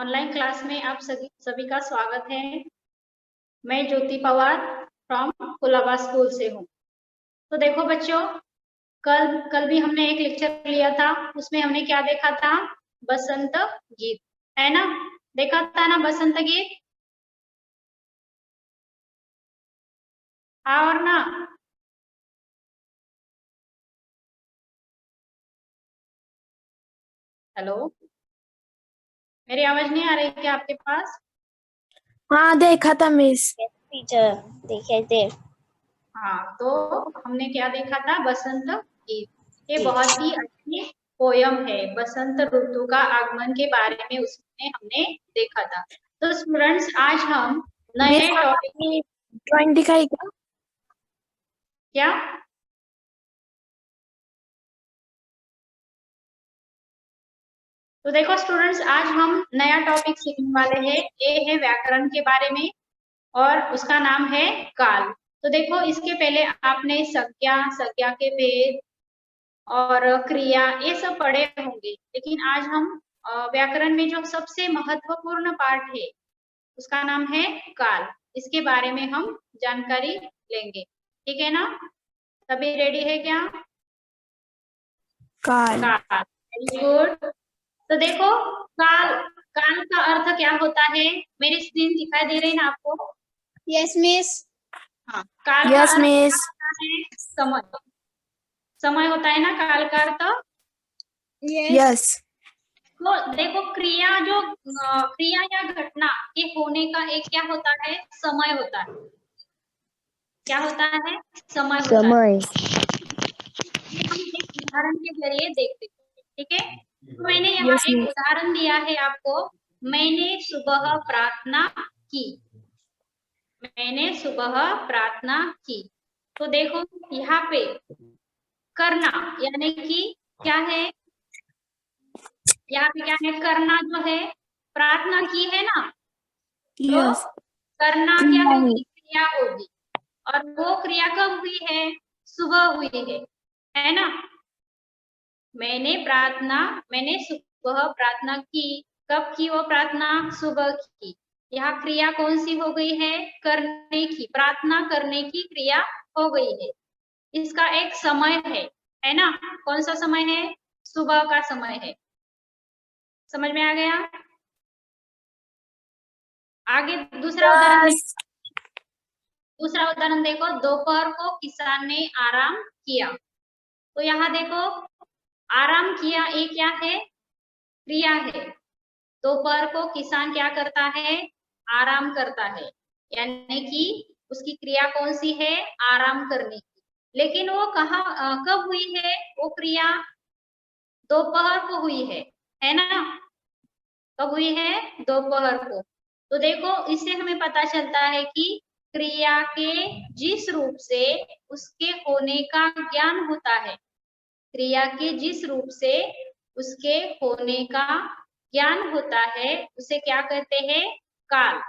Online class में आप सभी का स्वागत है। मैं ज्योति पवार फ्रॉम कुलाबा स्कूल से हूँ। तो देखो बच्चों, कल भी हमने एक लेक्चर लिया था, उसमें हमने क्या देखा था? बसंत गीत, है ना? देखा था ना बसंत गीत? हाँ और ना? हेलो, मेरी आवाज नहीं आ रही क्या आपके पास? हाँ देखा था मिस। टीचर देखे थे। हाँ, तो हमने क्या देखा था? बसंत गीत। ये बहुत ही अच्छी पोयम है, बसंत ऋतु का आगमन के बारे में उसमें हमने देखा था। तो स्टूडेंट्स, आज हम नए टॉपिक ड्राइंग दिखाई क्या? क्या? तो देखो स्टूडेंट्स, आज हम नया टॉपिक सीखने वाले हैं। ये है व्याकरण के बारे में और उसका नाम है काल। तो देखो, इसके पहले आपने संज्ञा के भेद और क्रिया ये सब पढ़े होंगे, लेकिन आज हम व्याकरण में जो सबसे महत्वपूर्ण पार्ट है उसका नाम है काल। इसके बारे में हम जानकारी लेंगे, ठीक है ना? सभी रेडी है क्या? काल। Very good. तो देखो, काल काल का अर्थ क्या होता है? मेरी स्क्रीन दिखाई दे रही है ना आपको? Yes miss. हाँ, काल का यस अर्थ क्या मिस। होता है? समय। समय होता है ना काल का अर्थ? यस। तो देखो, क्रिया या घटना के होने का एक क्या होता है? समय होता है। क्या होता है? समय होता है। ये हम एक उदाहरण के जरिए देखते हैं, ठीक है? तो मैंने यहाँ यस एक मिस। उदाहरण दिया है आपको। मैंने सुबह प्रार्थना की। मैंने सुबह प्रार्थना की। तो देखो यहाँ पे करना यानी कि क्या है? यहाँ पे क्या है? करना जो है, प्रार्थना की है ना, तो यस। करना क्या होगी? क्रिया होगी। और वो क्रिया कब हुई है? सुबह हुई है ना? मैंने सुबह प्रार्थना की। कब की वो प्रार्थना? सुबह की। यहाँ क्रिया कौन सी हो गई है? करने की, प्रार्थना करने की क्रिया हो गई है। इसका एक समय है ना? कौन सा समय है? सुबह का समय है। समझ में आ गया? आगे दूसरा उदाहरण देखो। दोपहर को किसान ने आराम किया। तो यहाँ देखो, आराम किया ये क्या है? क्रिया है। दोपहर को किसान क्या करता है? आराम करता है, यानी कि उसकी क्रिया कौन सी है? आराम करने की। लेकिन वो कब हुई है वो क्रिया? दोपहर को हुई है ना? कब हुई है? दोपहर को। तो देखो, इससे हमें पता चलता है कि क्रिया के जिस रूप से उसके होने का ज्ञान होता है, क्रिया के जिस रूप से उसके होने का ज्ञान होता है, उसे क्या कहते हैं? काल।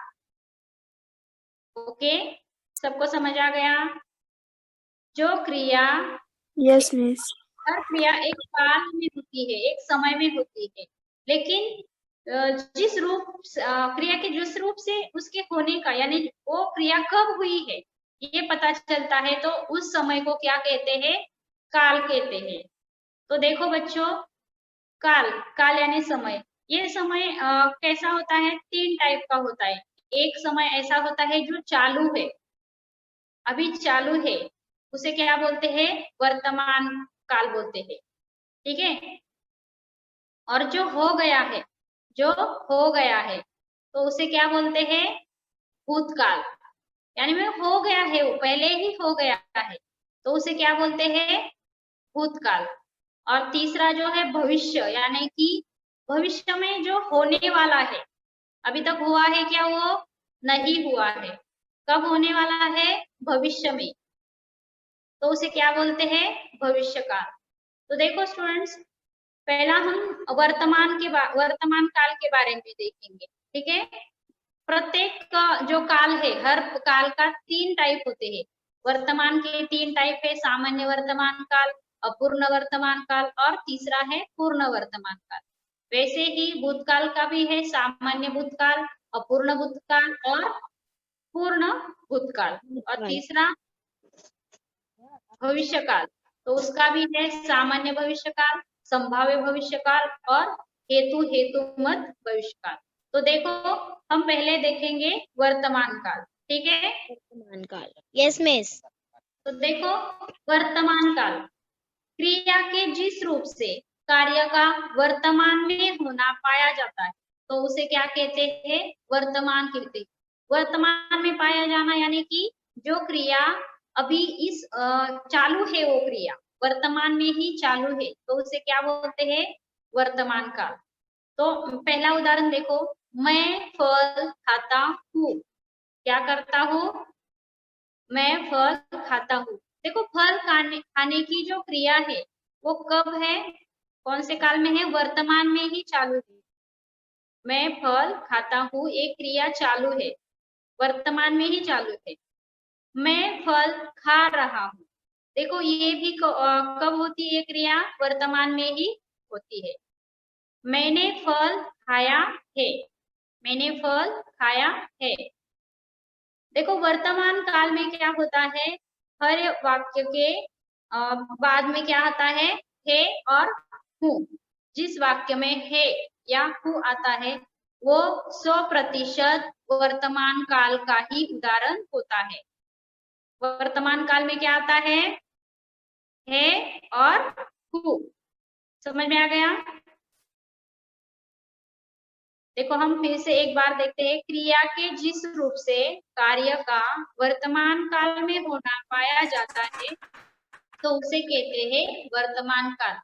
ओके, सबको समझ आ गया? जो क्रिया, यस मिस। हर क्रिया एक काल में होती है, एक समय में होती है, लेकिन क्रिया के जिस रूप से उसके होने का, यानी वो क्रिया कब हुई है ये पता चलता है, तो उस समय को क्या कहते हैं? काल कहते हैं। तो देखो बच्चों, काल काल यानी समय। ये समय कैसा होता है? 3 टाइप का होता है। एक समय ऐसा होता है जो चालू है, अभी चालू है, उसे क्या बोलते हैं? वर्तमान काल बोलते हैं, ठीक है? और जो हो गया है तो उसे क्या बोलते हैं? भूतकाल। यानी में हो गया है, वो पहले ही हो गया है, तो उसे क्या बोलते हैं? भूतकाल। और तीसरा जो है भविष्य, यानी कि भविष्य में जो होने वाला है, अभी तक हुआ है क्या? वो नहीं हुआ है। कब होने वाला है? भविष्य में, तो उसे क्या बोलते हैं? भविष्य काल। तो देखो स्टूडेंट्स, पहला हम वर्तमान काल के बारे में देखेंगे, ठीक है? प्रत्येक का जो काल है, हर काल का 3 टाइप होते हैं। वर्तमान के 3 टाइप है, सामान्य वर्तमान काल, अपूर्ण वर्तमान काल और तीसरा है पूर्ण वर्तमान काल। वैसे ही भूतकाल का भी है सामान्य भूतकाल, अपूर्ण भूतकाल और पूर्ण भूतकाल। और तीसरा भविष्यकाल, तो उसका भी है सामान्य भविष्यकाल, संभाव्य भविष्यकाल और हेतुमत भविष्यकाल। तो देखो हम पहले देखेंगे वर्तमान काल, ठीक है। वर्तमान काल। Yes miss. तो देखो वर्तमान काल, क्रिया के जिस रूप से कार्य का वर्तमान में होना पाया जाता है तो उसे क्या कहते हैं, वर्तमान कहते हैं। वर्तमान में पाया जाना यानी कि जो क्रिया अभी इस चालू है, वो क्रिया वर्तमान में ही चालू है तो उसे क्या बोलते हैं, वर्तमान काल। तो पहला उदाहरण देखो, मैं फल खाता हूँ। क्या करता हूँ, मैं फल खाता हूँ। देखो फल खाने की जो क्रिया है वो कब है, कौन से काल में है, वर्तमान में ही चालू है। मैं फल खाता हूँ एक क्रिया चालू है, वर्तमान में ही चालू है। मैं फल खा रहा हूँ, देखो ये भी कब होती है ये क्रिया, वर्तमान में ही होती है। मैंने फल खाया है, मैंने फल खाया है। देखो वर्तमान काल में क्या होता है, हर वाक्य के बाद में क्या आता है और हूँ। जिस वाक्य में है या हूँ आता है वो 100% वर्तमान काल का ही उदाहरण होता है। वर्तमान काल में क्या आता है और हूँ। समझ में आ गया। देखो हम फिर से एक बार देखते हैं, क्रिया के जिस रूप से कार्य का वर्तमान काल में होना पाया जाता है तो उसे कहते हैं वर्तमान काल।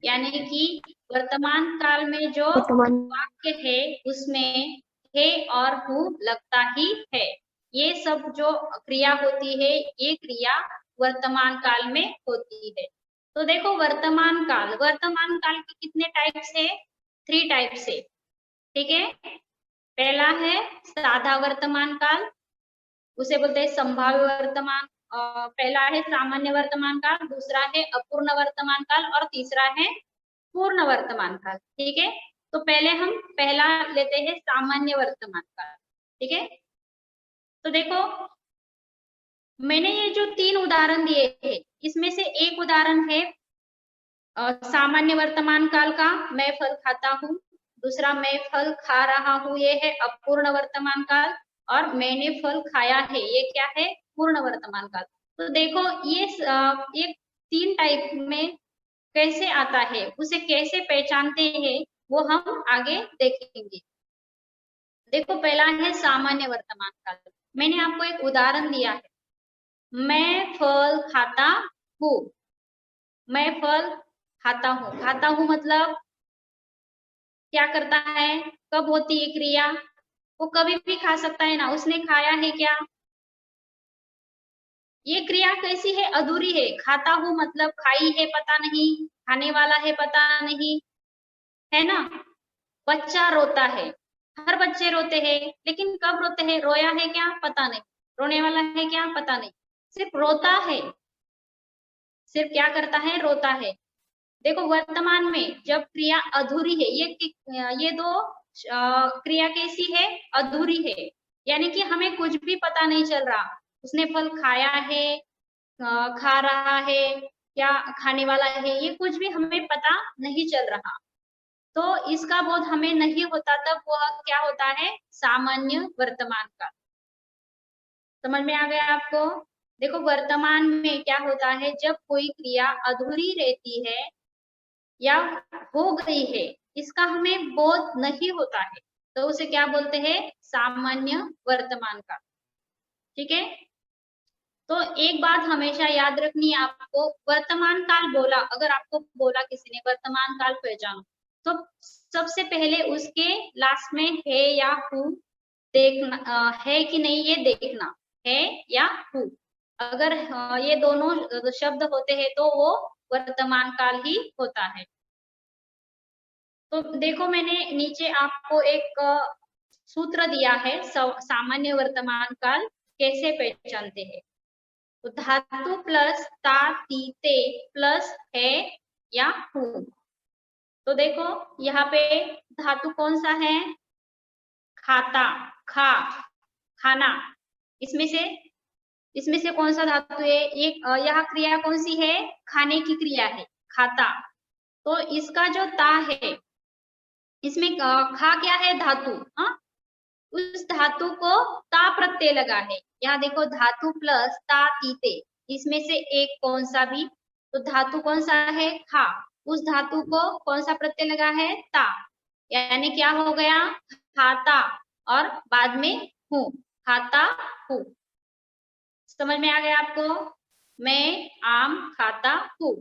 यानी कि वर्तमान काल में जो वर्तमान वाक्य है उसमें है और हूँ लगता ही है। ये सब जो क्रिया होती है ये क्रिया वर्तमान काल में होती है। तो देखो वर्तमान काल के कितने टाइप्स है, 3 टाइप्स है, ठीक है। पहला है साधा वर्तमान काल, उसे बोलते हैं संभाव्य वर्तमान। पहला है सामान्य वर्तमान काल, दूसरा है अपूर्ण वर्तमान काल और तीसरा है पूर्ण वर्तमान काल, ठीक है। तो पहले हम पहला लेते हैं सामान्य वर्तमान काल, ठीक है। तो देखो मैंने ये जो 3 उदाहरण दिए हैं इसमें से एक उदाहरण है सामान्य वर्तमान काल का, मैं फल खाता हूँ। दूसरा मैं फल खा रहा हूँ, ये है अपूर्ण वर्तमान काल। और मैंने फल खाया है, ये क्या है, पूर्ण वर्तमान काल। तो देखो ये 3 टाइप में कैसे आता है, उसे कैसे पहचानते हैं वो हम आगे देखेंगे। देखो पहला है सामान्य वर्तमान काल। मैंने आपको एक उदाहरण दिया है, मैं फल खाता हूँ। मैं फल खाता हूँ, खाता हूँ मतलब क्या करता है, कब होती है क्रिया, वो कभी भी खा सकता है ना, उसने खाया है क्या। ये क्रिया कैसी है, अधूरी है। खाता हूँ मतलब खाई है पता नहीं, खाने वाला है पता नहीं, है ना। बच्चा रोता है, हर बच्चे रोते हैं, लेकिन कब रोते हैं, रोया है क्या पता नहीं, रोने वाला है क्या पता नहीं, सिर्फ रोता है, सिर्फ क्या करता है, रोता है। देखो वर्तमान में जब क्रिया अधूरी है, ये दो क्रिया कैसी है, अधूरी है। यानी कि हमें कुछ भी पता नहीं चल रहा, उसने फल खाया है, खा रहा है, क्या खाने वाला है, ये कुछ भी हमें पता नहीं चल रहा। तो इसका बोध हमें नहीं होता, तब वह क्या होता है, सामान्य वर्तमान काल। समझ में आ गया आपको। देखो वर्तमान में क्या होता है, जब कोई क्रिया अधूरी रहती है या हो गई है, इसका हमें बोध नहीं होता है, तो उसे क्या बोलते हैं, सामान्य वर्तमान काल, ठीक है। तो एक बात हमेशा याद रखनी है आपको, वर्तमान काल बोला, अगर आपको बोला किसी ने वर्तमान काल पहचानो, तो सबसे पहले उसके लास्ट में है या हूँ देखना, है कि नहीं ये देखना, है या हूँ। अगर ये दोनों शब्द होते हैं तो वो वर्तमान काल ही होता है। तो देखो मैंने नीचे आपको एक सूत्र दिया है, सामान्य वर्तमान काल कैसे पहचानते हैं। तो धातु प्लस ता ती ते प्लस है या हूँ, तो देखो यहाँ पे धातु कौन सा है, खाता, खा, खाना। इसमें से कौन सा धातु है, एक यहाँ क्रिया कौन सी है, खाने की क्रिया है, खाता। तो इसका जो ता है, इसमें खा क्या है, धातु। हाँ, उस धातु को ता प्रत्यय लगा है। यहाँ देखो धातु प्लस ता तीते, इसमें से एक कौन सा भी, तो धातु कौन सा है, खा, उस धातु को कौन सा प्रत्यय लगा है, ता, यानी क्या हो गया, खाता, और बाद में हूँ, खाता हूँ। समझ में आ गया आपको, मैं आम खाता हूँ।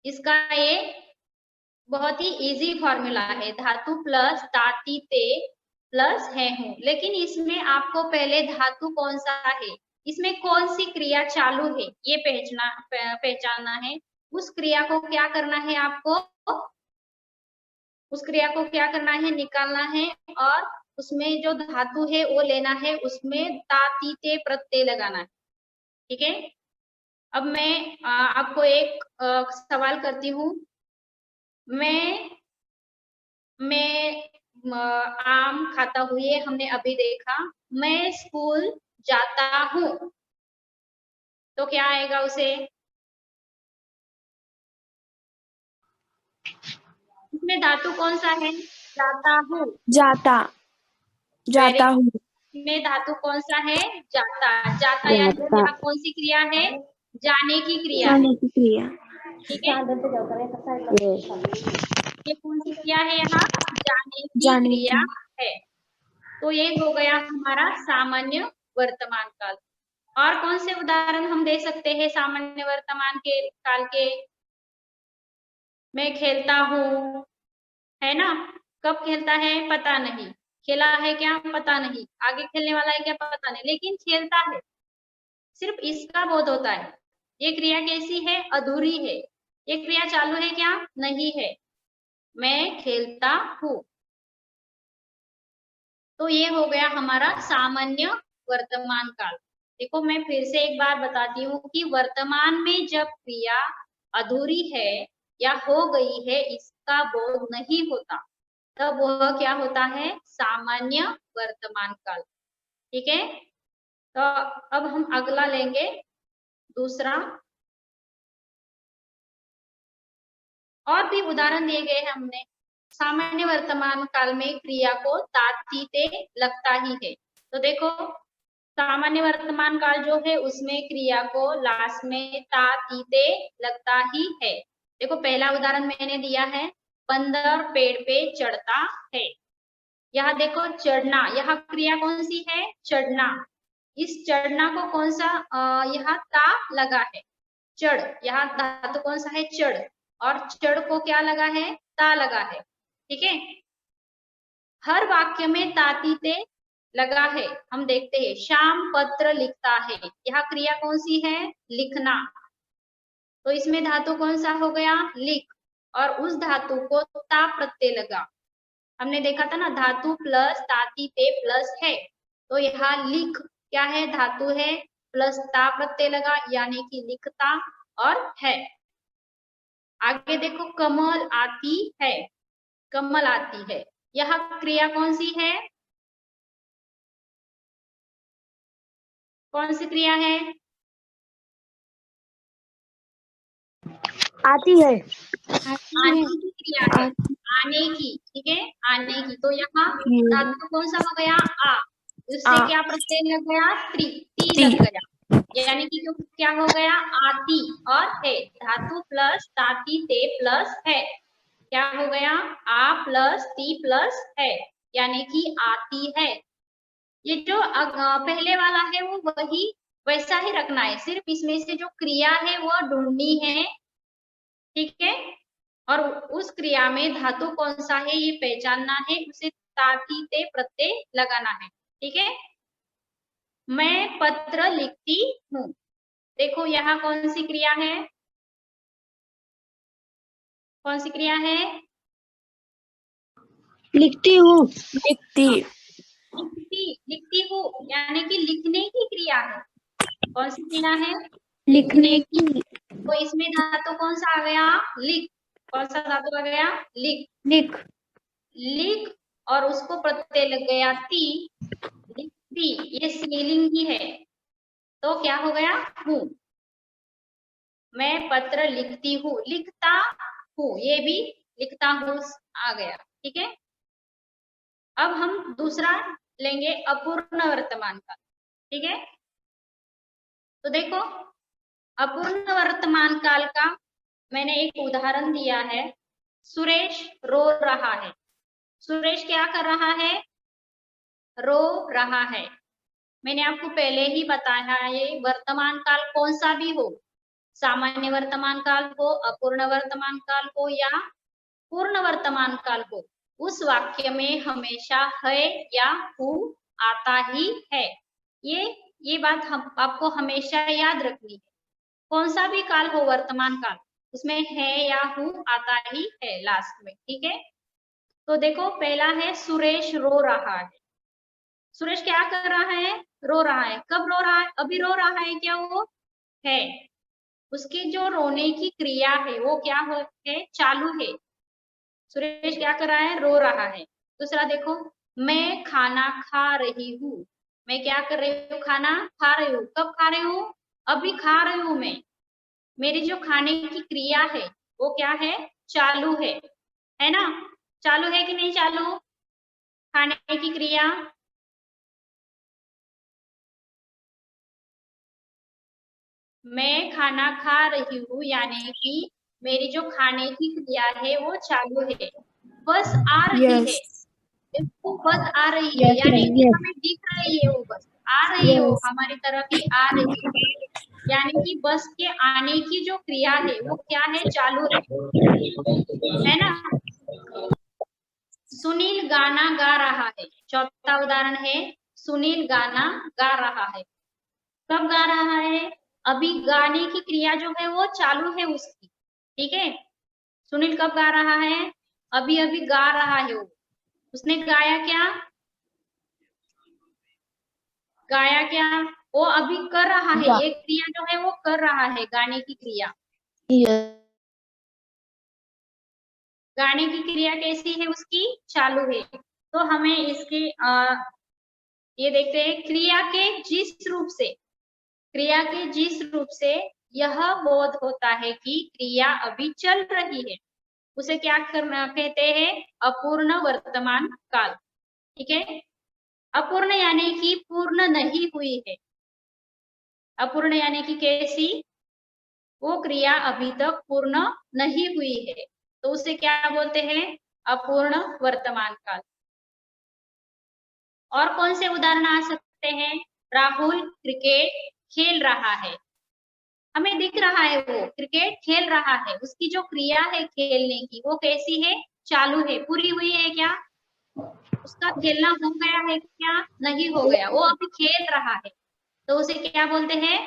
इसका ये बहुत ही इजी फॉर्मूला है, धातु प्लस ताती ते प्लस है हूँ। लेकिन इसमें आपको पहले धातु कौन सा है, इसमें कौन सी क्रिया चालू है, ये पहचानना है। उस क्रिया को क्या करना है आपको, उस क्रिया को क्या करना है, निकालना है, और उसमें जो धातु है वो लेना है, उसमें ताती ते प्रत्यय लगाना है। ठीक है, अब मैं आपको एक सवाल करती हूँ। मैं आम खाता हूँ, ये हमने अभी देखा। मैं स्कूल जाता हूँ, तो क्या आएगा उसे, इसमें धातु कौन सा है, जाता हूँ, जाता हूँ। में धातु कौन सा है, जाता, जाता, यानी यहाँ कौन सी क्रिया है, जाने की क्रिया है। जाने की क्रिया। ठीक है, ये कौन सी क्रिया है, यहाँ जाने की जाने क्रिया की। है। तो ये हो गया हमारा सामान्य वर्तमान काल। और कौन से उदाहरण हम दे सकते हैं सामान्य वर्तमान के काल के, मैं खेलता हूँ, है ना, कब खेलता है पता नहीं, खेला है क्या पता नहीं, आगे खेलने वाला है क्या पता नहीं, लेकिन खेलता है, सिर्फ इसका बोध होता है। ये क्रिया कैसी है, अधूरी है, ये क्रिया चालू है क्या, नहीं है, मैं खेलता हूँ। तो ये हो गया हमारा सामान्य वर्तमान काल। देखो मैं फिर से एक बार बताती हूँ कि वर्तमान में जब क्रिया अधूरी है या हो गई है, इसका बोध नहीं होता, तब वह क्या होता है, सामान्य वर्तमान काल। ठीक है, तो अब हम अगला लेंगे, दूसरा। और भी उदाहरण दिए गए हैं हमने। सामान्य वर्तमान काल में क्रिया को ताती ते लगता ही है। तो देखो सामान्य वर्तमान काल जो है उसमें क्रिया को लास्ट में ताती ते लगता ही है। देखो पहला उदाहरण मैंने दिया है, बंदर पेड़ पे चढ़ता है। यहाँ देखो चढ़ना, यहाँ क्रिया कौन सी है, चढ़ना। इस चढ़ना को कौन सा यहाँ ता लगा है, चढ़, यहाँ धातु कौन सा है, चढ़, और चढ़ को क्या लगा है, ता लगा है। ठीक है, हर वाक्य में ताती ते लगा है। हम देखते हैं, श्याम पत्र लिखता है, यहाँ क्रिया कौन सी है, लिखना। तो इसमें धातु कौन सा हो गया, लिख, और उस धातु को ता प्रत्यय लगा। हमने देखा था ना, धातु प्लस ताती ते प्लस है, तो यहाँ लिख क्या है, धातु है, प्लस ता प्रत्यय लगा, यानी कि लिखता और है। आगे देखो कमल आती है, कमल आती है, यहाँ क्रिया कौन सी है, कौन सी क्रिया है, आती है, आने की क्रिया है, आने की। ठीक है, आने की। तो यहाँ धातु कौन सा हो गया, आ, उससे क्या प्रत्यय लग गया, ती लग गया, यानी कि जो क्या हो गया, आती और है, धातु प्लस ताती ते प्लस है, क्या हो गया, आ प्लस ती प्लस है, यानी कि आती है। ये जो पहले वाला है वो वही वैसा ही रखना है, सिर्फ इसमें से जो क्रिया है वो ढूंढनी है। ठीक है, और उस क्रिया में धातु कौन सा है ये पहचानना है, उसे ताती ते प्रत्यय लगाना है। ठीक है, मैं पत्र लिखती हूँ। देखो यहाँ कौन सी क्रिया है, कौन सी क्रिया है, लिखती हूँ, लिखती हूँ, यानी कि लिखने की क्रिया है। कौन सी क्रिया है, लिखने की। तो इसमें धातु कौन सा आ गया, लिख, कौन सा धातु आ गया? लिख। लिख। लिख और उसको प्रत्यय लग गया ती, लिखती, ये स्त्रीलिंग ही है, तो क्या हो गया? हूँ। मैं पत्र लिखती हूँ, लिखता हूँ, ये भी लिखता हूँ आ गया। ठीक है, अब हम दूसरा लेंगे अपूर्ण वर्तमान काल। ठीक है, तो देखो अपूर्ण वर्तमान काल का मैंने एक उदाहरण दिया है। सुरेश रो रहा है। सुरेश क्या कर रहा है? रो रहा है। मैंने आपको पहले ही बताया है, ये वर्तमान काल कौन सा भी हो, सामान्य वर्तमान काल हो, अपूर्ण वर्तमान काल हो या पूर्ण वर्तमान काल हो, उस वाक्य में हमेशा है या हु आता ही है। ये बात हम आपको हमेशा याद रखनी है। कौन सा भी काल हो वर्तमान काल, उसमें है या हु आता ही है लास्ट में। ठीक है, तो देखो पहला है सुरेश रो रहा है। सुरेश क्या कर रहा है? रो रहा है। कब रो रहा है? अभी रो रहा है क्या? वो है, उसकी जो रोने की क्रिया है वो क्या है? चालू है। सुरेश क्या कर रहा है? रो रहा है। दूसरा देखो, मैं खाना खा रही हूँ। मैं क्या कर रही हूँ? खाना खा रही हूँ। कब खा रही हूँ? अभी खा रही हूँ मैं। मेरी जो खाने की क्रिया है वो क्या है? चालू है ना? चालू है कि नहीं चालू? खाने की क्रिया मैं खाना खा रही हूँ, यानी कि मेरी जो खाने की क्रिया है वो चालू है। बस आ रही है, वो बस आ रही है, यानी कि हमें दिख रही है, वो बस आ रही है, वो हमारी तरफ ही आ रही है, यानी कि बस के आने की जो क्रिया है वो क्या है? चालू है ना? सुनील गाना गा रहा है। चौथा उदाहरण है, सुनील गाना गा रहा है। कब गा रहा है? अभी गाने की क्रिया जो है वो चालू है उसकी। ठीक है, सुनील कब गा रहा है? अभी अभी गा रहा है वो। उसने गाया क्या? गाया क्या? वो अभी कर रहा है, ये क्रिया जो है वो कर रहा है, गाने की क्रिया। गाने की क्रिया कैसी है उसकी? चालू है। तो हमें इसके ये देखते हैं, क्रिया के जिस रूप से यह बोध होता है कि क्रिया अभी चल रही है, उसे क्या करना कहते हैं? अपूर्ण वर्तमान काल। ठीक है, अपूर्ण यानी कि पूर्ण नहीं हुई है। अपूर्ण यानी कि कैसी? वो क्रिया अभी तक पूर्ण नहीं हुई है, तो उसे क्या बोलते हैं? अपूर्ण वर्तमान काल। और कौन से उदाहरण आ सकते हैं? राहुल क्रिकेट खेल रहा है। हमें दिख रहा है वो क्रिकेट खेल रहा है, उसकी जो क्रिया है खेलने की वो कैसी है? चालू है। पूरी हुई है क्या? उसका खेलना हो गया है क्या? नहीं हो गया, वो अभी खेल रहा है, तो उसे क्या बोलते हैं?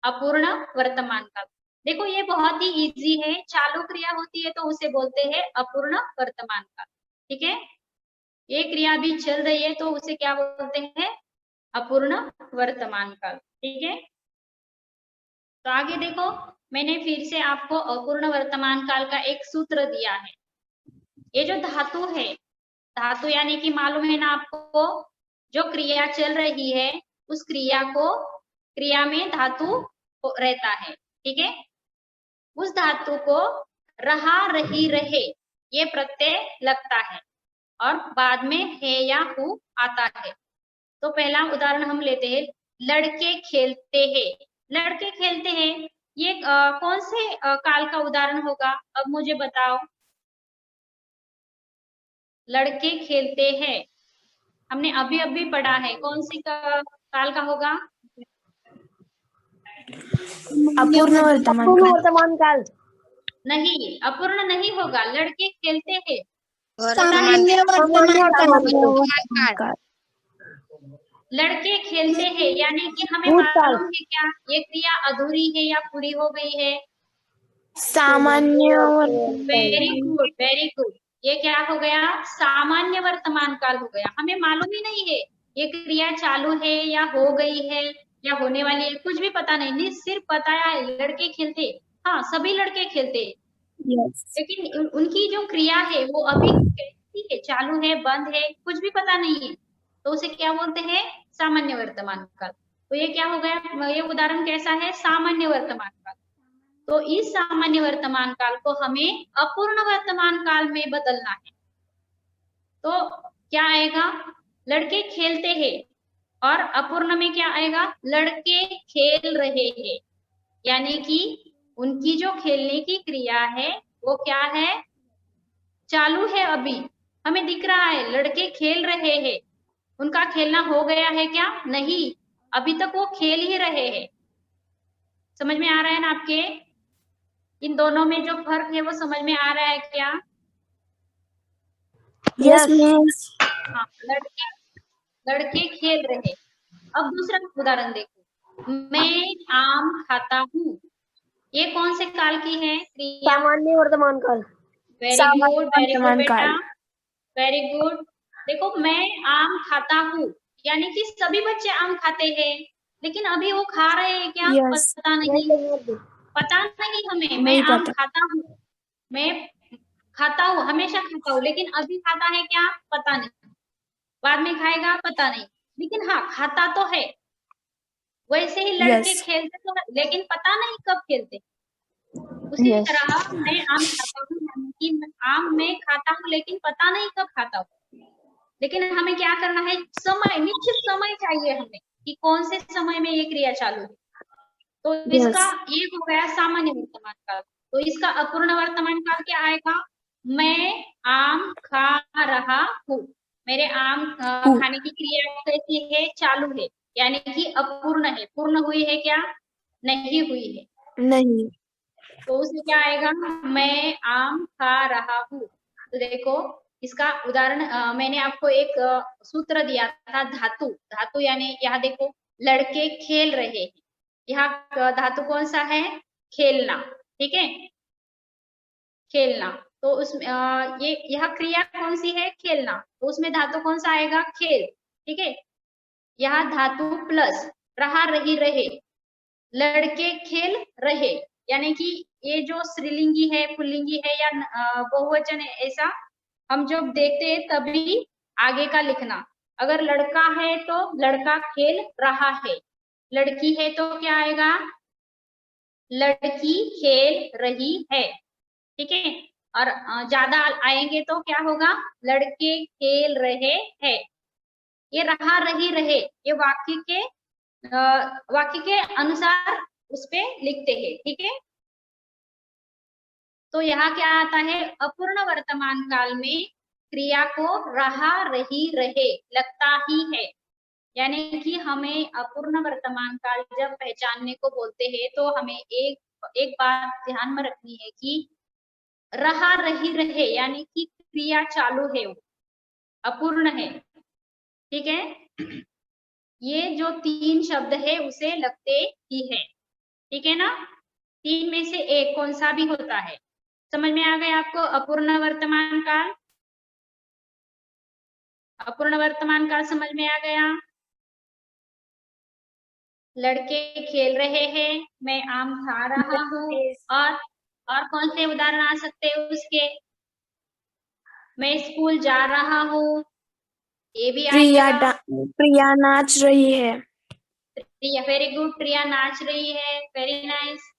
अपूर्ण वर्तमान काल। देखो ये बहुत ही इजी है, चालू क्रिया होती है तो उसे बोलते हैं अपूर्ण वर्तमान काल। ठीक है, ये क्रिया भी चल रही है तो उसे क्या बोलते हैं? अपूर्ण वर्तमान काल। ठीक है, तो आगे देखो, मैंने फिर से आपको अपूर्ण वर्तमान काल का एक सूत्र दिया है। ये जो धातु है, धातु यानी कि मालूम है ना आपको, जो क्रिया चल रही है उस क्रिया में धातु रहता है। ठीक है, उस धातु को रहा रही रहे ये प्रत्यय लगता है और बाद में है या हु आता है। तो पहला उदाहरण हम लेते हैं, लड़के खेलते हैं। लड़के खेलते हैं, ये कौन से काल का उदाहरण होगा? अब मुझे बताओ। लड़के खेलते हैं, हमने अभी अभी पढ़ा है, कौन सी काल का होगा? अपूर्ण वर्तमान काल। नहीं, अपूर्ण नहीं होगा, लड़के खेलते हैं। सामान्य वर्तमान काल। लड़के खेलते हैं यानी कि हमें मालूम है क्या ये क्रिया अधूरी है या पूरी हो गई है? सामान्य वेरी गुड, वेरी गुड। ये क्या हो गया? सामान्य वर्तमान काल हो गया। हमें मालूम ही नहीं है ये क्रिया चालू है या हो गई है या होने वाली है, कुछ भी पता नहीं, सिर्फ बताया है लड़के खेलते। हाँ, सभी लड़के खेलते, यस लेकिन उनकी जो क्रिया है वो अभी कैसी है, चालू है, बंद है, कुछ भी पता नहीं है, तो उसे क्या बोलते हैं, सामान्य वर्तमान काल। तो ये क्या हो गया, ये उदाहरण कैसा है, सामान्य वर्तमान काल। तो इस सामान्य वर्तमान काल को हमें अपूर्ण वर्तमान काल में बदलना है। तो क्या आएगा, लड़के खेलते हैं, और अपूर्ण में क्या आएगा, लड़के खेल रहे हैं, यानी कि उनकी जो खेलने की क्रिया है वो क्या है, चालू है, अभी हमें दिख रहा है लड़के खेल रहे हैं। उनका खेलना हो गया है क्या, नहीं, अभी तक वो खेल ही रहे हैं। समझ में आ रहा है ना आपके, इन दोनों में जो फर्क है वो समझ में आ रहा है क्या? Yes miss. हाँ, लड़के लड़के खेल रहे। अब दूसरा उदाहरण देखो, मैं आम खाता हूँ, ये कौन से काल की है क्रिया? सामान्य वर्तमान काल। वेरी गुड, सामान्य वेरी गुड वर्तमान बेटा, काल। Very good. देखो, मैं आम खाता हूँ, यानी कि सभी बच्चे आम खाते हैं, लेकिन अभी वो खा रहे हैं क्या, यस पता नहीं, पता नहीं हमें। मैं नहीं आम पता। खाता हूँ, मैं खाता हूँ, हमेशा खाता हूँ, लेकिन अभी खाता है क्या, पता नहीं, बाद में खाएगा, पता नहीं, लेकिन हाँ खाता तो है। वैसे ही लड़के यस खेलते तो है, लेकिन पता नहीं कब खेलते। उसी यस तरह मैं आम खाता हूँ, यानी कि आम मैं खाता हूँ, लेकिन पता नहीं कब खाता हूँ। लेकिन हमें क्या करना है, समय, निश्चित समय चाहिए हमें कि कौन से समय में ये क्रिया चालू है। तो इसका यस ये हो गया सामान्य वर्तमान काल। तो इसका अपूर्ण वर्तमान काल क्या आएगा, मैं आम खा रहा हूँ, मेरे आम खाने की क्रिया कैसी है, चालू है, यानी कि अपूर्ण है। पूर्ण हुई है क्या, नहीं हुई है। नहीं। तो उसमें क्या आएगा, मैं आम खा रहा हूँ। तो देखो, इसका उदाहरण मैंने आपको एक सूत्र दिया था, धातु। धातु यानी यहाँ देखो, लड़के खेल रहे हैं, यहाँ धातु कौन सा है, खेलना, ठीक है, खेलना। तो उसमें ये यह क्रिया कौन सी है, खेलना, तो उसमें धातु कौन सा आएगा, खेल, ठीक है। यहाँ धातु प्लस रहा, रही, रहे, लड़के खेल रहे, यानी कि ये जो स्त्रीलिंगी है, पुल्लिंगी है, या बहुवचन है, ऐसा हम जब देखते हैं तभी आगे का लिखना। अगर लड़का है तो लड़का खेल रहा है, लड़की है तो क्या आएगा, लड़की खेल रही है, ठीक है। और ज्यादा आएंगे तो क्या होगा, लड़के खेल रहे हैं। ये रहा, रही, रहे, ये वाक्य के अनुसार उस पे लिखते हैं, ठीक है। तो यहाँ क्या आता है, अपूर्ण वर्तमान काल में क्रिया को रहा, रही, रहे लगता ही है, यानी कि हमें अपूर्ण वर्तमान काल जब पहचानने को बोलते हैं तो हमें एक बात ध्यान में रखनी है कि रहा, रही, रहे, यानी कि क्रिया चालू है, वो अपूर्ण है, ठीक है। ये जो तीन शब्द है उसे लगते ही है, ठीक है ना। तीन में से एक कौन सा भी होता है। समझ में आ गया आपको अपूर्ण वर्तमान काल, अपूर्ण वर्तमान काल समझ में आ गया। लड़के खेल रहे हैं, मैं आम खा रहा हूँ, और कौन से उदाहरण आ सकते हैं उसके, मैं स्कूल जा रहा हूँ, ये भी आएगा। प्रिया नाच रही है। प्रिया, वेरी गुड, प्रिया नाच रही है, वेरी नाइस।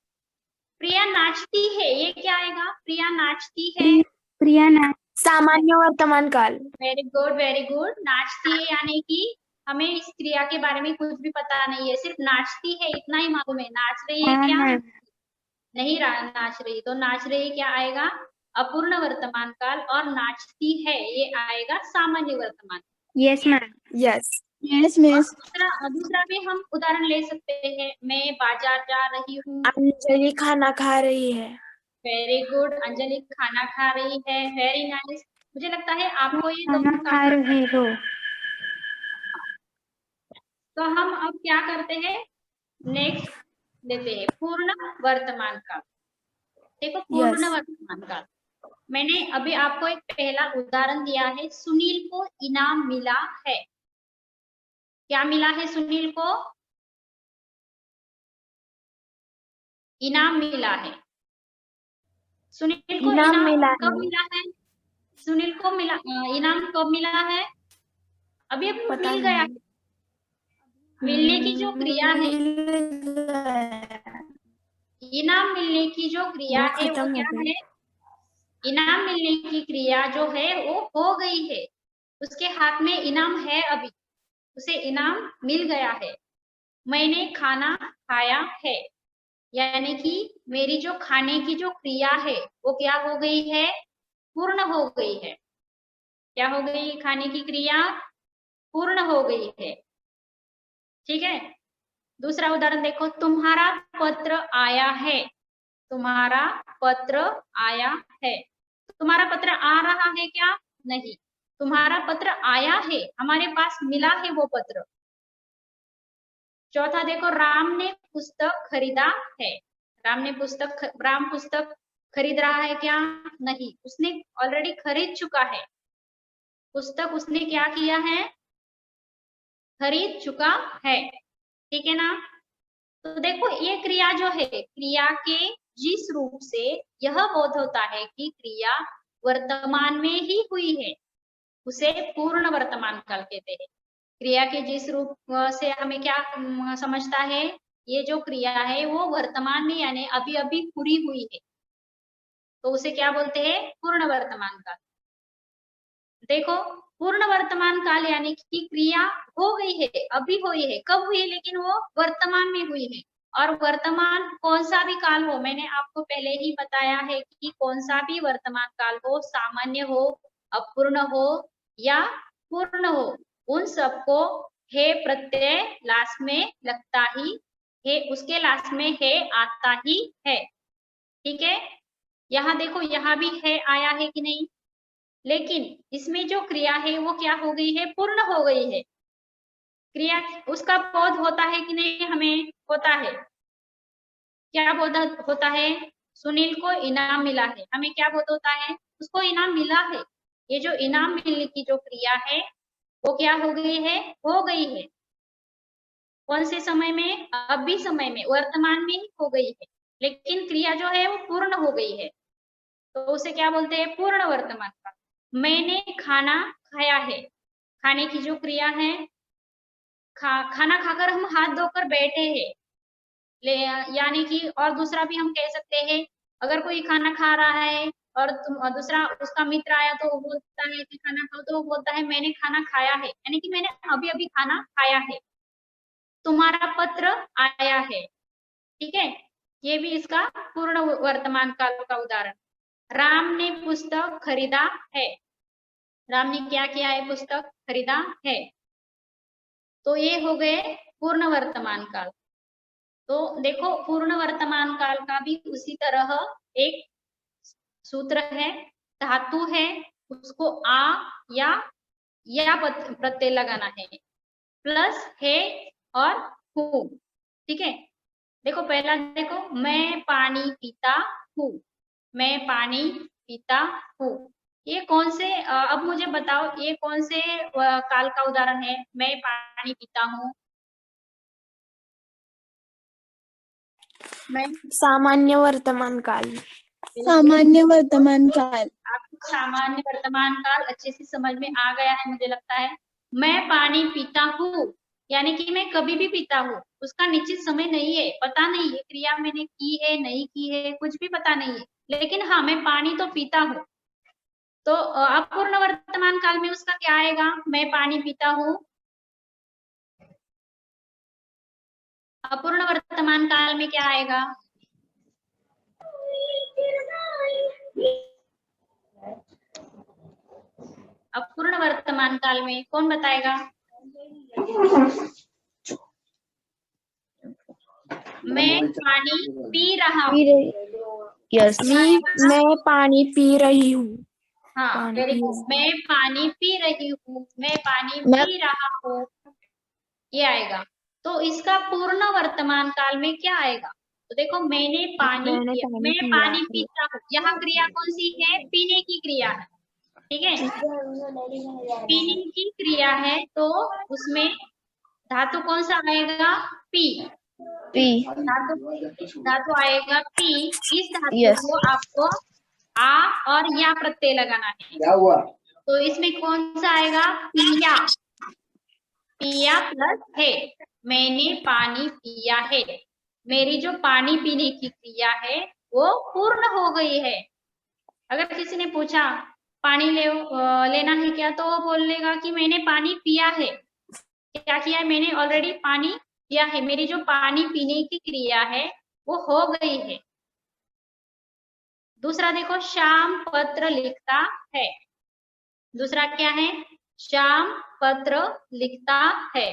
प्रिया नाचती है, ये क्या आएगा, प्रिया नाचती है, प्रिया नाच, सामान्य वर्तमान काल। Very good, very good. नाचती है यानी कि हमें इस क्रिया के बारे में कुछ भी पता नहीं है, सिर्फ नाचती है इतना ही मालूम है। नाच रही है क्या, नहीं नाच रही, तो नाच रही क्या आएगा, अपूर्ण वर्तमान काल, और नाचती है ये आएगा सामान्य वर्तमान। Yes ma'am. यस यस और मिस। दूसरा भी हम उदाहरण ले सकते हैं, मैं बाजार जा रही हूँ, अंजलि खाना खा रही है। वेरी गुड, अंजलि खाना खा रही है, वेरी नाइस। मुझे लगता है आपको ये खाना दोनों खा रही हो। तो हम अब क्या करते हैं, नेक्स्ट लेते हैं पूर्ण वर्तमान काल। देखो, पूर्ण यस वर्तमान काल, मैंने अभी आपको एक पहला उदाहरण दिया है, सुनील को इनाम मिला है। क्या मिला है सुनील को, इनाम मिला है। सुनील को इनाम मिला कब है। मिला है? सुनील को इनाम कब मिला है? अभी अभी पता मिल गया। नहीं। मिलने की जो क्रिया है, मिल गया। इनाम मिलने की जो क्रिया वो है वो खत्म हो क्या गई। है? इनाम मिलने की क्रिया जो है वो हो गई है, उसके हाथ में इनाम है, अभी उसे इनाम मिल गया है। मैंने खाना खाया है, यानी कि मेरी जो खाने की जो क्रिया है वो क्या हो गई है? पूर्ण हो गई है। क्या हो गई? खाने की क्रिया पूर्ण हो गई है। ठीक है। दूसरा उदाहरण देखो, तुम्हारा पत्र आया है। तुम्हारा पत्र आया है। तुम्हारा पत्र आ रहा है क्या? नहीं, तुम्हारा पत्र आया है, हमारे पास मिला है वो पत्र। चौथा देखो, राम ने पुस्तक खरीदा है। राम पुस्तक खरीद रहा है क्या? नहीं, उसने ऑलरेडी खरीद चुका है। पुस्तक उसने क्या किया है? खरीद चुका है। ठीक है ना? तो देखो ये क्रिया जो है, क्रिया के जिस रूप से यह बोध होता है कि क्रिया वर्तमान में ही हुई है, उसे पूर्ण वर्तमान काल कहते हैं। क्रिया के जिस रूप से हमें क्या समझता है? ये जो क्रिया है वो वर्तमान में यानी अभी अभी पूरी हुई है, तो उसे क्या बोलते हैं? पूर्ण वर्तमान काल। देखो, पूर्ण वर्तमान काल यानी कि क्रिया हो गई है, अभी हुई है। कब हुई है? लेकिन वो वर्तमान में हुई है। और वर्तमान कौन सा भी काल हो, मैंने आपको पहले ही बताया है कि कौन सा भी वर्तमान काल हो, सामान्य हो, अपूर्ण हो या पूर्ण हो, उन सबको हे प्रत्यय लास्ट में लगता ही है, उसके लास्ट में है आता ही है। ठीक है। यहाँ देखो, यहाँ भी है आया है कि नहीं, लेकिन इसमें जो क्रिया है वो क्या हो गई है? पूर्ण हो गई है। क्रिया उसका बोध होता है कि नहीं? हमें होता है। क्या बोध होता है? सुनील को इनाम मिला है, हमें क्या बोध होता है? उसको इनाम मिला है। ये जो इनाम मिलने की जो क्रिया है वो क्या हो गई है? हो गई है। कौन से समय में? अभी समय में, वर्तमान में ही हो गई है, लेकिन क्रिया जो है वो पूर्ण हो गई है, तो उसे क्या बोलते हैं? पूर्ण वर्तमान काल। मैंने खाना खाया है, खाने की जो क्रिया है, खाना खाकर हम हाथ धोकर बैठे हैं, यानी कि, और दूसरा भी हम कह सकते हैं, अगर कोई खाना खा रहा है और दूसरा उसका मित्र आया तो वो बोलता है कि खाना खाओ, तो वो बोलता है मैंने खाना खाया है, यानी कि मैंने अभी अभी खाना खाया है। तुम्हारा पत्र आया है। ठीक है, ये भी इसका पूर्ण वर्तमान काल का उदाहरण। राम ने पुस्तक खरीदा है। राम ने क्या किया है? पुस्तक खरीदा है। तो ये हो गए पूर्ण वर्तमान काल। तो देखो, पूर्ण वर्तमान काल का भी उसी तरह एक सूत्र है, धातु है, उसको आ या प्रत्यय लगाना है, प्लस है और हूँ। ठीक है। देखो पहला देखो, मैं पानी पीता हूँ। मैं पानी पीता हूँ, ये कौन से अब मुझे बताओ, ये कौन से काल का उदाहरण है? मैं पानी पीता हूँ। मैं सामान्य वर्तमान काल। सामान्य वर्तमान काल। आपको सामान्य वर्तमान काल अच्छे से समझ में आ गया है मुझे लगता है। मैं पानी पीता हूँ यानी कि मैं कभी भी पीता हूँ, उसका निश्चित समय नहीं है, पता नहीं है क्रिया मैंने की है नहीं की है, कुछ भी पता नहीं है, लेकिन हाँ मैं पानी तो पीता हूँ। तो अपूर्ण वर्तमान काल में उसका क्या आएगा? मैं पानी पीता हूँ। अपूर्ण वर्तमान काल में क्या आएगा? अपूर्ण वर्तमान काल में कौन बताएगा? मैं पानी पी रहा हूँ। यस। मैं पानी पी रही हूँ। हाँ, वेरी गुड। मैं पानी पी रही हूँ, मैं पानी पी रहा हूँ, ये आएगा। तो इसका पूर्ण वर्तमान काल में क्या आएगा? तो देखो, मैंने पानी पिया, मैं पानी पीता हूँ, यहाँ क्रिया कौन सी है? पीने की क्रिया है। ठीक है, पीने की क्रिया है, तो उसमें धातु कौन सा आएगा? पी। पी। धातु आएगा पी। इस धातु Yes. को आपको आ और या प्रत्यय लगाना है। क्या हुआ? तो इसमें कौन सा आएगा? पिया। पिया प्लस है, मैंने पानी पिया है। मेरी जो पानी पीने की क्रिया है वो पूर्ण हो गई है। अगर किसी ने पूछा पानी लेना है क्या, तो वो बोलेगा कि मैंने पानी पिया है। क्या किया है? मैंने ऑलरेडी पानी पिया है। मेरी जो पानी पीने की क्रिया है वो हो गई है। दूसरा देखो, श्याम पत्र लिखता है। दूसरा क्या है? श्याम पत्र लिखता है।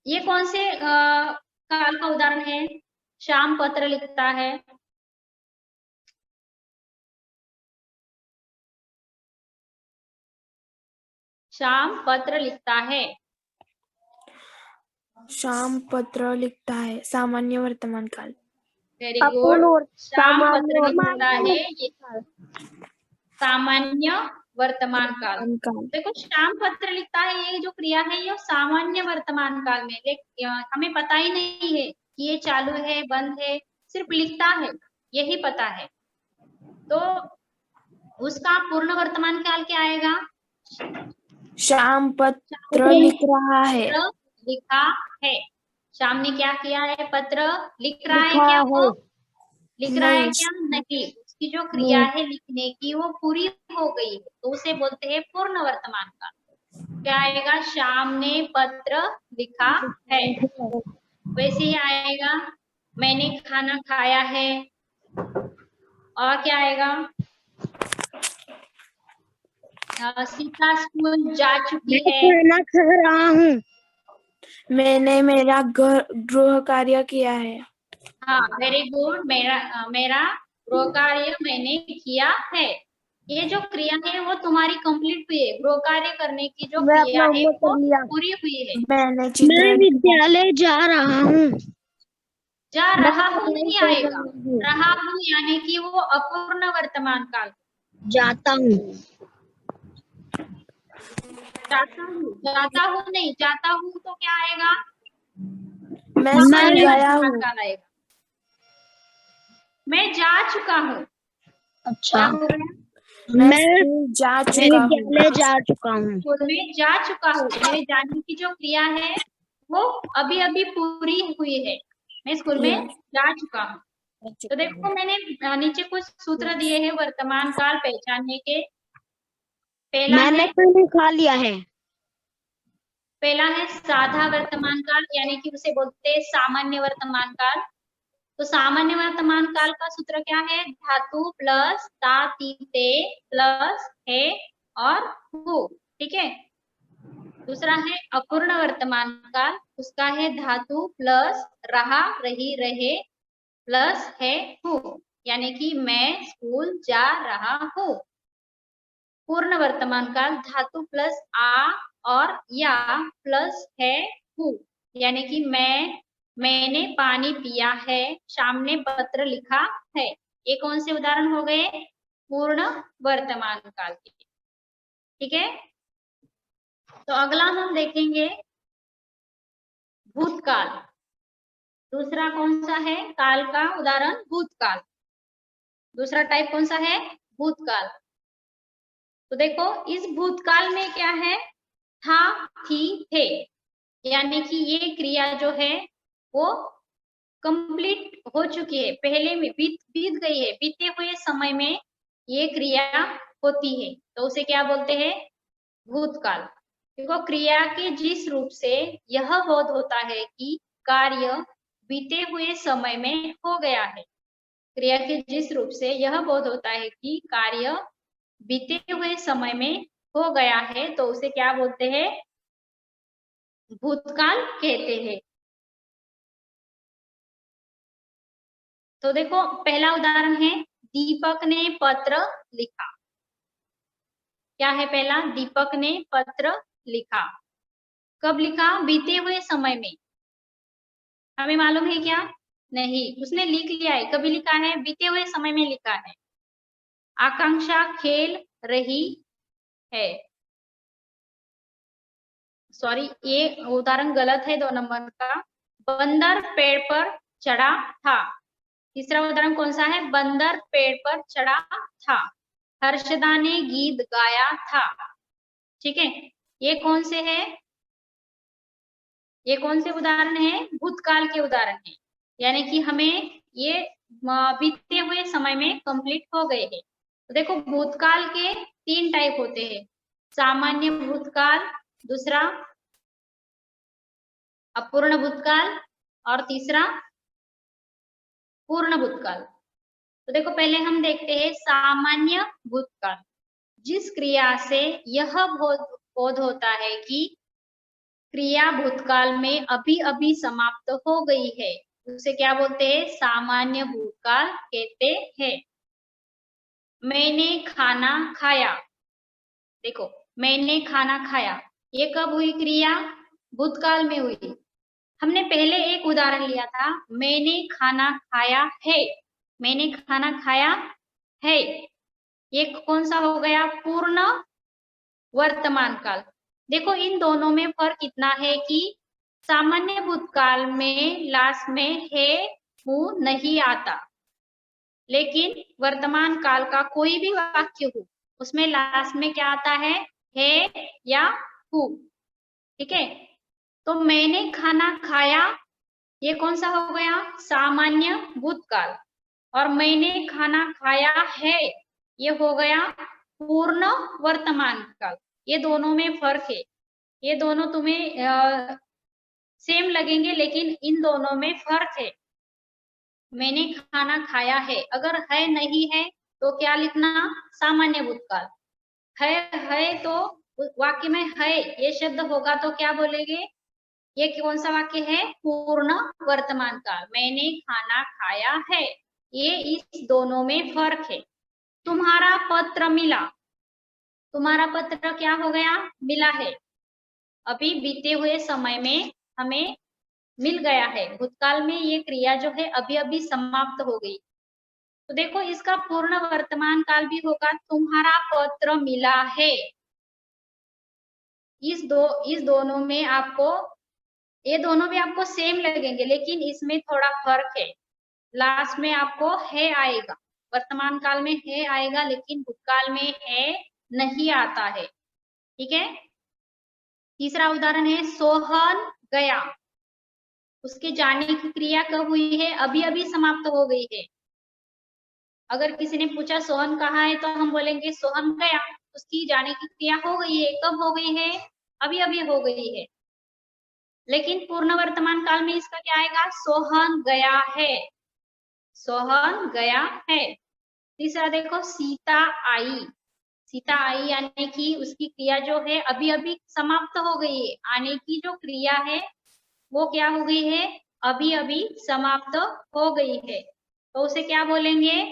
ये कौन से काल का उदाहरण है? श्याम पत्र लिखता है। श्याम पत्र लिखता है। श्याम पत्र लिखता है, सामान्य वर्तमान काल। Very good. श्याम पत्र लिखता है, ये सामान्य वर्तमान काल। देखो, श्याम पत्र लिखता है, ये जो क्रिया है ये सामान्य वर्तमान काल में, लेकिन हमें पता ही नहीं है कि ये चालू है बंद है, सिर्फ लिखता है यही पता है। तो उसका पूर्ण वर्तमान काल क्या आएगा? श्याम पत्र लिख रहा है। लिखा है। श्याम ने क्या किया है? पत्र लिख रहा है क्या? वो लिख रहा है क्या? नहीं, उसकी जो क्रिया है लिखने की वो पूरी हो गई है, तो उसे बोलते हैं पूर्ण वर्तमान काल। क्या आएगा? श्याम ने पत्र लिखा है। वैसे ही आएगा, मैंने खाना खाया है। और क्या आएगा? सीता स्कूल जा चुकी है। खाना खा रहा हूँ। मैंने मेरा गृह कार्य किया है। हाँ, वेरी गुड। मेरा गृह कार्य मैंने किया है। ये जो क्रिया है वो तुम्हारी कंप्लीट हुई है। गृह कार्य करने की जो क्रिया है वो पूरी हुई है। मैं विद्यालय जा रहा हूँ। जा रहा हूँ नहीं आएगा। रहा हूँ यानी कि वो अपूर्ण वर्तमान काल। जाता हूँ। जाता हूँ नहीं, जाता हूँ तो क्या आएगा? मैं स्कूल गया हूँ। काल आएगा। मैं जा चुका हूँ। अच्छा, मैं स्कूल जा चुका हूँ। विद्यालय जा चुका हूँ। स्कूल में जा चुका हूँ। मेरे जाने की जो क्रिया है वो अभी अभी पूरी हुई है। मैं स्कूल में जा चुका हूँ। तो देखो, मैंने नीचे कुछ सूत्र दिए हैं वर्तमान काल पहचानने के। मैंने खाना खा लिया है। पहला है साधा वर्तमान काल, यानी कि उसे बोलते हैं सामान्य वर्तमान काल। तो सामान्य वर्तमान काल का सूत्र क्या है? धातु प्लस ता ती ते प्लस है और हु। ठीक है। दूसरा है अपूर्ण वर्तमान काल, उसका है धातु प्लस रहा रही रहे प्लस है हूँ, यानी कि मैं स्कूल जा रहा हूँ। पूर्ण वर्तमान काल धातु प्लस आ और या प्लस है हूँ, यानी कि मैंने पानी पिया है, श्याम ने पत्र लिखा है। ये कौन से उदाहरण हो गए? पूर्ण वर्तमान काल के। ठीक है। तो अगला हम देखेंगे भूतकाल। दूसरा कौन सा है काल का उदाहरण? भूतकाल। दूसरा टाइप कौन सा है? भूतकाल। तो देखो, इस भूतकाल में क्या है? था, थी, थे, यानी कि ये क्रिया जो है वो कंप्लीट हो चुकी है, पहले में बीत गई है। बीते हुए समय में ये क्रिया होती है, तो उसे क्या बोलते हैं? भूतकाल। देखो, क्रिया के जिस रूप से यह बोध होता है कि कार्य बीते हुए समय में हो गया है, क्रिया के जिस रूप से यह बोध होता है कि कार्य बीते हुए समय में हो गया है, तो उसे क्या बोलते हैं? भूतकाल कहते हैं। तो देखो, पहला उदाहरण है दीपक ने पत्र लिखा। क्या है पहला? दीपक ने पत्र लिखा। कब लिखा? बीते हुए समय में। हमें मालूम है क्या? नहीं, उसने लिख लिया है। कभी लिखा है? बीते हुए समय में लिखा है। आकांक्षा खेल रही है। सॉरी, ये उदाहरण गलत है, 2 नंबर का। बंदर पेड़ पर चढ़ा था। तीसरा उदाहरण कौन सा है? बंदर पेड़ पर चढ़ा था, हर्षदा ने गीत गाया था। ठीक है, ये कौन से है? ये कौन से उदाहरण है? भूतकाल के उदाहरण है, यानी कि हमें ये बीते हुए समय में कंप्लीट हो गए हैं। तो देखो भूतकाल के 3 टाइप होते हैं, सामान्य भूतकाल, दूसरा अपूर्ण भूतकाल और तीसरा पूर्ण भूतकाल। तो देखो पहले हम देखते हैं सामान्य भूतकाल। जिस क्रिया से यह बोध होता है कि क्रिया भूतकाल में अभी अभी समाप्त हो गई है, उसे क्या बोलते हैं? सामान्य भूतकाल कहते हैं। मैंने खाना खाया, देखो मैंने खाना खाया, ये कब हुई क्रिया? भूतकाल में हुई। हमने पहले एक उदाहरण लिया था, मैंने खाना खाया है, मैंने खाना खाया है, ये कौन सा हो गया? पूर्ण वर्तमान काल। देखो इन दोनों में फर्क इतना है कि सामान्य भूतकाल में लास्ट में है हूँ नहीं आता, लेकिन वर्तमान काल का कोई भी वाक्य हो उसमें लास्ट में क्या आता है या हूँ। ठीक है, तो मैंने खाना खाया, ये कौन सा हो गया? सामान्य भूतकाल। और मैंने खाना खाया है, ये हो गया पूर्ण वर्तमान काल। ये दोनों में फर्क है, ये दोनों तुम्हें सेम लगेंगे, लेकिन इन दोनों में फर्क है। मैंने खाना खाया है, अगर है नहीं है तो क्या लिखना? सामान्य भूतकाल। है तो वाक्य में है ये शब्द होगा तो क्या बोलेंगे? ये कौन सा वाक्य है? पूर्ण वर्तमान काल। मैंने खाना खाया है, ये इस दोनों में फर्क है। तुम्हारा पत्र मिला, तुम्हारा पत्र क्या हो गया? मिला है, अभी बीते हुए समय में हमें मिल गया है। भूतकाल में ये क्रिया जो है अभी अभी समाप्त हो गई। तो देखो इसका पूर्ण वर्तमान काल भी होगा, तुम्हारा पत्र मिला है। इस दोनों में आपको, ये दोनों भी आपको सेम लगेंगे, लेकिन इसमें थोड़ा फर्क है। लास्ट में आपको है आएगा, वर्तमान काल में है आएगा, लेकिन भूतकाल में है नहीं आता है। ठीक है, तीसरा उदाहरण है सोहन गया, उसके जाने की क्रिया कब हुई है? अभी अभी समाप्त हो गई है। अगर किसी ने पूछा सोहन कहाँ है, तो हम बोलेंगे सोहन गया, उसकी जाने की क्रिया हो गई है। कब हो गई है? अभी अभी हो गई है। लेकिन पूर्ण वर्तमान काल में इसका क्या आएगा? सोहन गया है, सोहन गया है। तीसरा देखो सीता आई, सीता आई यानी कि उसकी क्रिया जो है अभी अभी समाप्त हो गई है। आने की जो क्रिया है वो क्या हो गई है? अभी अभी समाप्त हो गई है। तो उसे क्या बोलेंगे?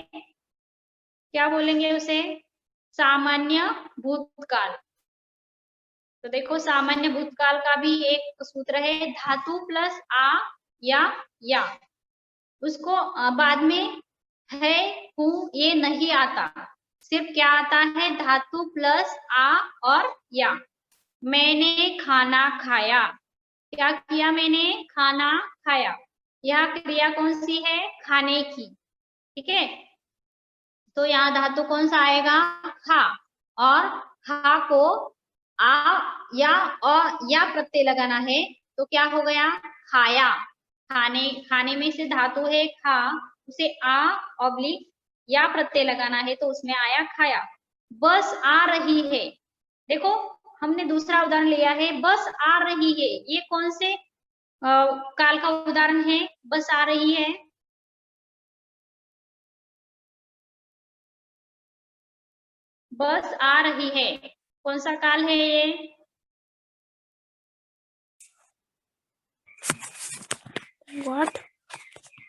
क्या बोलेंगे उसे? सामान्य भूतकाल। तो देखो सामान्य भूतकाल का भी एक सूत्र है, धातु प्लस आ या। उसको बाद में है हूँ ये नहीं आता, सिर्फ क्या आता है? धातु प्लस आ और या। मैंने खाना खाया, क्या किया? मैंने खाना खाया। यह क्रिया कौन सी है? खाने की। ठीक है, तो यहाँ धातु कौन सा आएगा? खा, और खा को आ या प्रत्यय लगाना है, तो क्या हो गया? खाया। खाने में से धातु है खा, उसे आ ऑब्लिक या प्रत्यय लगाना है, तो उसमें आया खाया। बस आ रही है, देखो हमने दूसरा उदाहरण लिया है, बस आ रही है। ये कौन से काल का उदाहरण है? बस आ रही है, बस आ रही है, कौन सा काल है ये? What?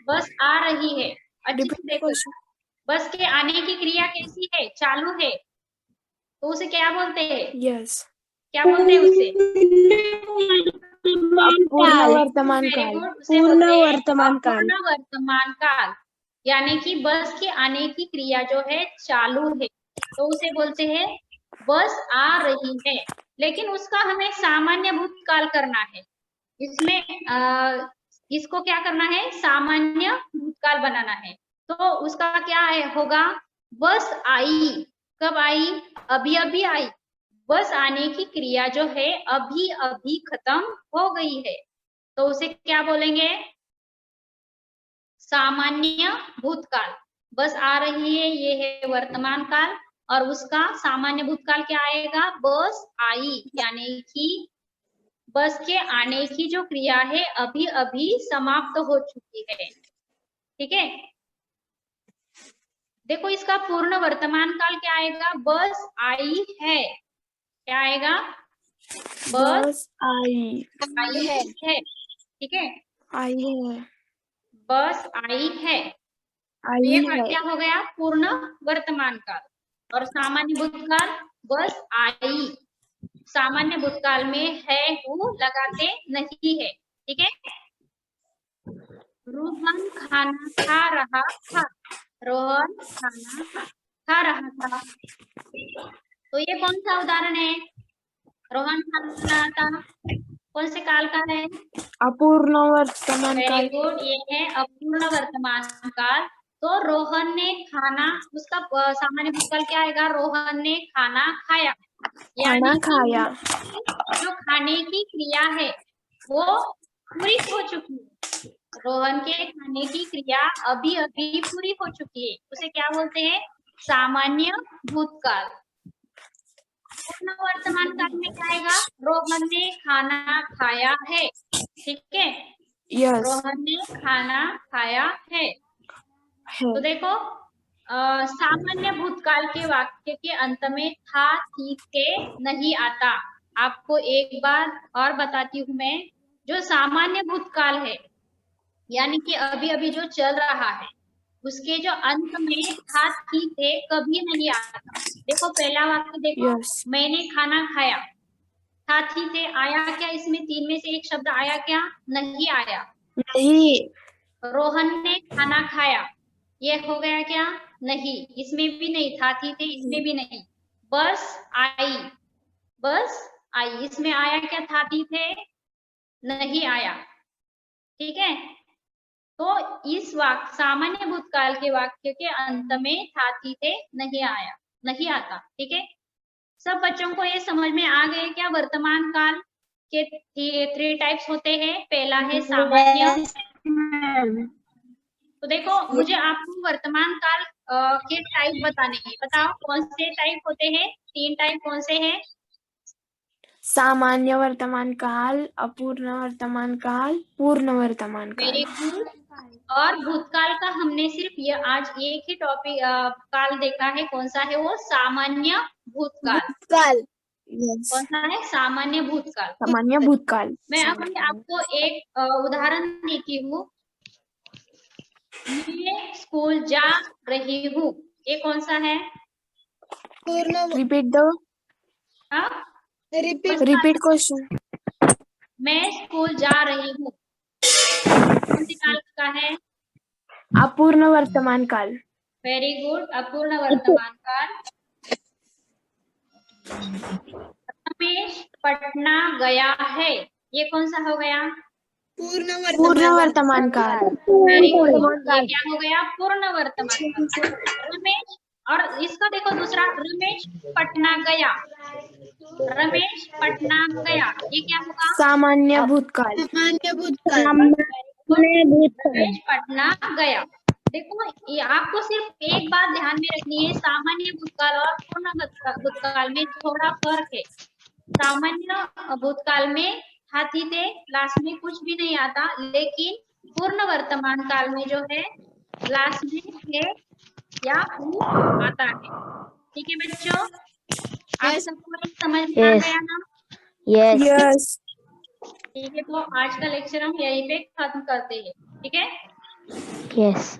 बस आ रही है। अच्छे से देखो, बस के आने की क्रिया कैसी है? चालू है, तो उसे क्या बोलते हैं? Yes. क्या बोलते हैं उसे? पूर्ण वर्तमान वेरी काल। गुड, उसे बोलते हैं अपूर्ण वर्तमान काल। यानी कि बस के आने की क्रिया जो है चालू है, तो उसे बोलते हैं बस आ रही है। लेकिन उसका हमें सामान्य भूतकाल करना है। इसमें इसको क्या करना है, सामान्य भूतकाल बनाना है। तो उसका क्या है होगा, बस आई, कब आई, अभी अभी आई, बस आने की क्रिया जो है अभी अभी खत्म हो गई है, तो उसे क्या बोलेंगे, सामान्य भूतकाल। बस आ रही है, ये है वर्तमान काल, और उसका सामान्य भूतकाल क्या आएगा, बस आई, यानी कि बस के आने की जो क्रिया है अभी अभी समाप्त हो चुकी है। ठीक है, देखो इसका पूर्ण वर्तमान काल क्या आएगा, बस आई है, क्या आएगा, बस आई है। ठीक है, आई है बस आई है, आई ये है। क्या हो गया, पूर्ण वर्तमान काल। और सामान्य भूतकाल, बस आई, सामान्य भूतकाल में है हूँ लगाते नहीं है। ठीक है, रोहन खाना खा रहा था, रोहन खाना खा रहा था, तो ये कौन सा उदाहरण है, रोहन खाना था, कौन से काल का है, अपूर्ण वर्तमान वेरी काल। गुड, ये है अपूर्ण वर्तमान काल। तो रोहन ने खाना, उसका सामान्य भूतकाल क्या आएगा, रोहन ने खाना खाया, खाना यानी खाया। जो खाने की क्रिया है वो पूरी हो चुकी है, रोहन के खाने की क्रिया अभी अभी पूरी हो चुकी है, उसे क्या बोलते हैं, सामान्य भूतकाल। पूर्ण वर्तमान काल में क्या आएगा, रोहन ने खाना खाया है। ठीक है, यस रोहन ने खाना खाया है। है। तो देखो सामान्य भूतकाल के वाक्य के अंत में था, थी, थे नहीं आता। आपको एक बार और बताती हूँ मैं, जो सामान्य भूतकाल है यानी कि अभी अभी जो चल रहा है, उसके जो अंत में था, थी, थे कभी नहीं आता। देखो पहला वाक्य देखो, यस मैंने खाना खाया, था, थी, थे आया क्या, इसमें तीन में से एक शब्द आया क्या, नहीं आया। नहीं। रोहन ने खाना खाया, ये हो गया क्या, नहीं, इसमें भी नहीं, था, थी, थे इसमें भी नहीं। बस आई, बस आई, इसमें आया क्या, था, थी, थे नहीं आया। ठीक है, तो इस वाक्य सामान्य भूतकाल के वाक्य के अंत में था, थी, थे नहीं आया, नहीं आता। ठीक है, सब बच्चों को ये समझ में आ गए क्या, वर्तमान काल के 3 टाइप्स होते हैं, पहला है सामान्य। तो देखो मुझे आपको वर्तमान काल के टाइप बताने हैं, बताओ कौन से टाइप होते हैं, 3 टाइप कौन से हैं, सामान्य वर्तमान काल, अपूर्ण वर्तमान काल, पूर्ण वर्तमान काल। Very good. और भूतकाल का हमने सिर्फ ये आज एक ही टॉपिक काल देखा है, कौन सा है वो, सामान्य भूतकाल। भूतकाल। यस कौन सा है, सामान्य भूतकाल। सामान्य भूतकाल। मैं अभी आपको एक उदाहरण देती हूँ, मैं स्कूल जा रही हूँ, ये कौन सा है, रिपीट दो, हाँ? Repeat question. मैं स्कूल जा रही हूँ, कौन सी काल का है, अपूर्ण वर्तमान काल। वेरी गुड, अपूर्ण वर्तमान काल। रमेश पटना गया है, ये कौन सा हो गया, पूर्ण वर्तमान काल। वेरी गुड, ये क्या हो गया, पूर्ण वर्तमान काल। रमेश, और इसका देखो दूसरा, रमेश पटना गया, रमेश पटना गया, ये क्या होगा, सामान्य भूतकाल। रमेश पटना गया। देखो ये आपको सिर्फ एक बात ध्यान में रखनी है, सामान्य भूतकाल और पूर्ण भूतकाल में थोड़ा फर्क है। सामान्य भूतकाल में था, थी, थे लास्ट में कुछ भी नहीं आता, लेकिन पूर्ण वर्तमान काल में जो है लास्ट में थे या हूँ आता है। ठीक है बच्चों, आप सबको समझ में आ गया ना, यस ठीक है, तो आज का लेक्चर हम यहीं पे खत्म करते हैं। ठीक है, यस।